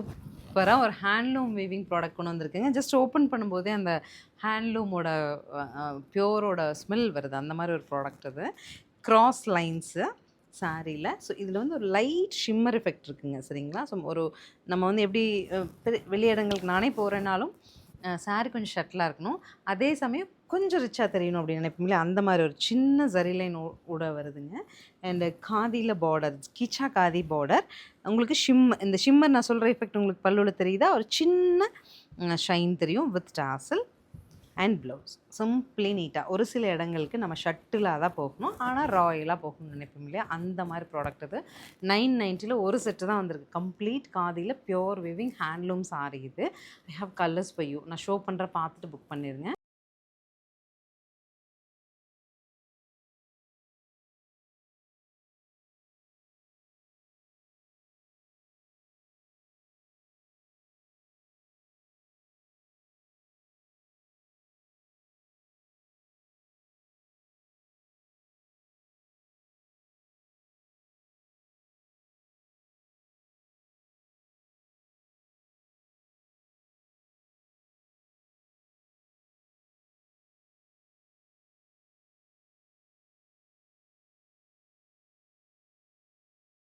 சூப்பராக ஒரு handloom weaving product கொண்டு வந்திருக்குங்க. ஜஸ்ட் ஓப்பன் பண்ணும்போதே அந்த ஹேண்ட்லூமோட பியூரோட ஸ்மெல் வருது. அந்த மாதிரி ஒரு ப்ராடக்ட் இது. கிராஸ் லைன்ஸு சாரியில். ஸோ இதில் வந்து ஒரு லைட் ஷிம்மர் எஃபெக்ட் இருக்குங்க. சரிங்களா? ஸோ ஒரு நம்ம வந்து எப்படி வெளி இடங்களுக்கு நானே போகிறேன்னாலும் சாரி கொஞ்சம் ஷட்டிலாக இருக்கணும். அதே சமயம் கொஞ்சம் ரிச்சாக தெரியணும் அப்படின்னு நினைப்போம்ல, அந்த மாதிரி ஒரு சின்ன ஜரி லைன் கூட வருதுங்க. அண்டு காதியில் பார்டர், கிச்சா காதி பார்டர். உங்களுக்கு இந்த ஷிம்மர் நான் சொல்கிற எஃபெக்ட் உங்களுக்கு பல்லுவில் தெரியுதா? ஒரு சின்ன ஷைன் தெரியும் with dazzle and blouse. Simply நீட்டாக. ஒரு சில இடங்களுக்கு நம்ம ஷட்டிலாக தான் போகணும், ஆனால் ராயலாக போகணும்னு நினைப்போம் இல்லையா? அந்த மாதிரி ப்ராடக்ட் இது. 990 ஒரு செட்டு தான் வந்திருக்கு. கம்ப்ளீட் காதியில் பியோர் விவிங் ஹேண்ட்லூம் சாரி இது. I have colours for you. நான் ஷோ பண்ணுற பார்த்துட்டு புக் பண்ணிடுங்க.